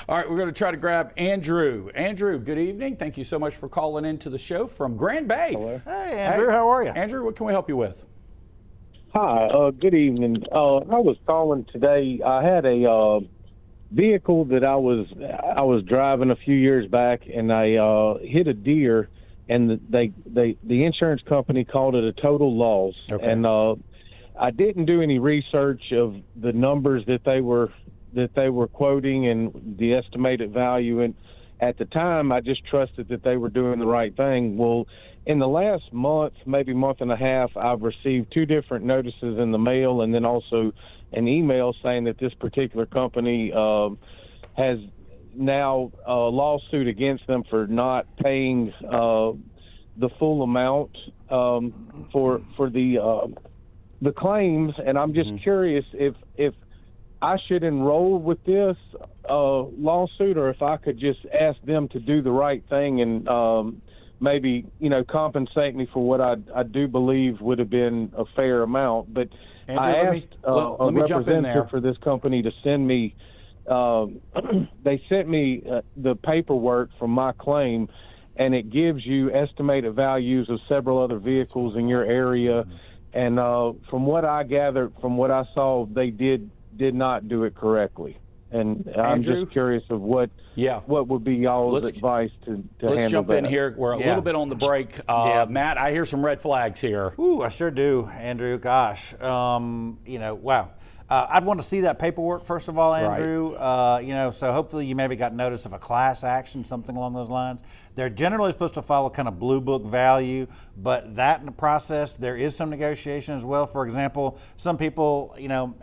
All right, we're going to try to grab Andrew. Andrew, good evening. Thank you so much for calling into the show from Grand Bay. Hello. Hey, Andrew, how are you? Andrew, what can we help you with? Hi, good evening. I was calling today. I had a vehicle that I was driving a few years back, and I hit a deer, and the insurance company called it a total loss. Okay. And I didn't do any research of the numbers that they were quoting and the estimated value. And at the time, I just trusted that they were doing the right thing. Well, in the last month, maybe month and a half, I've received 2 different notices in the mail and then also an email saying that this particular company has now a lawsuit against them for not paying the full amount for the claims. And I'm just curious if I should enroll with this lawsuit, or if I could just ask them to do the right thing and maybe, compensate me for what I do believe would have been a fair amount. But Andrew, I asked let me jump in there. representative for this company to send me, they sent me the paperwork from my claim, and it gives you estimated values of several other vehicles in your area. And from what I gathered, from what I saw, they did not do it correctly. And I'm just curious of what would be y'all's advice to handle that. Let's jump in here. We're a little bit on the break. Matt, I hear some red flags here. Ooh, I sure do, Andrew. Gosh, wow. I'd want to see that paperwork, first of all, Andrew. Right. So hopefully you maybe got notice of a class action, something along those lines. They're generally supposed to follow kind of blue book value, but that in the process, there is some negotiation as well. For example, some people,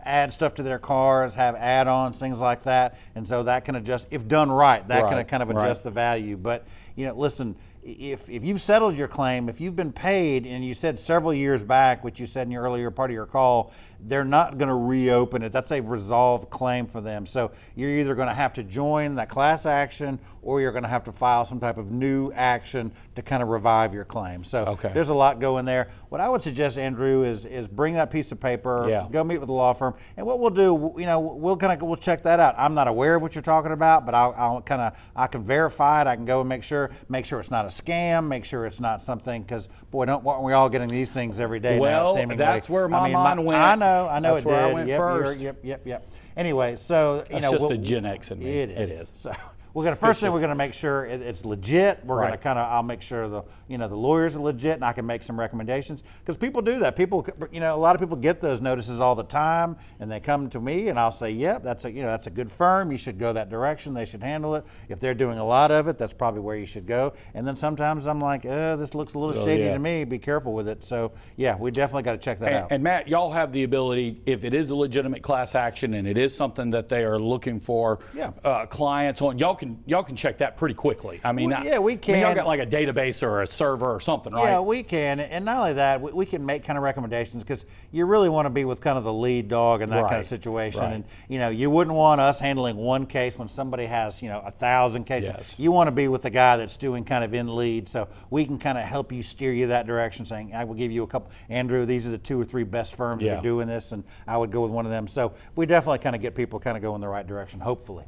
add stuff to their cars, have add-ons, things like that. And so that can adjust, if done right, that can kind of adjust the value. But, listen, if you've settled your claim, if you've been paid, and you said several years back, which you said in your earlier part of your call, they're not going to reopen it. That's a resolved claim for them. So you're either going to have to join that class action, or you're going to have to file some type of new action to kind of revive your claim. So there's a lot going there. What I would suggest, Andrew, is bring that piece of paper, go meet with the law firm, and what we'll do, we'll check that out. I'm not aware of what you're talking about, but I can verify it. I can go and make sure it's not a scam, make sure it's not something, because boy, aren't we all getting these things every day? Well, now, that's where my mind went. I know that's it where did. I went first. Yep. Anyway, so that's just the Gen X in me. It is. So first thing we're gonna make sure it's legit. We're gonna I'll make sure the lawyers are legit, and I can make some recommendations, because people do that. People, a lot of people get those notices all the time, and they come to me, and I'll say, yep, that's a good firm. You should go that direction. They should handle it. If they're doing a lot of it, that's probably where you should go. And then sometimes I'm like, this looks a little shady to me. Be careful with it. So we definitely got to check that out. And Matt, y'all have the ability, if it is a legitimate class action and it is something that they are looking for clients on, y'all can check that pretty quickly. I mean, we can. Y'all got like a database or a server or something, right? Yeah, we can. And not only that, we can make kind of recommendations, because you really want to be with kind of the lead dog in that kind of situation. Right. And, you wouldn't want us handling one case when somebody has, 1,000 cases. Yes. You want to be with the guy that's doing kind of in lead. So we can kind of help you steer you that direction, saying, I will give you a couple. Andrew, these are the 2 or 3 best firms that are doing this, and I would go with one of them. So we definitely kind of get people kind of going the right direction, hopefully.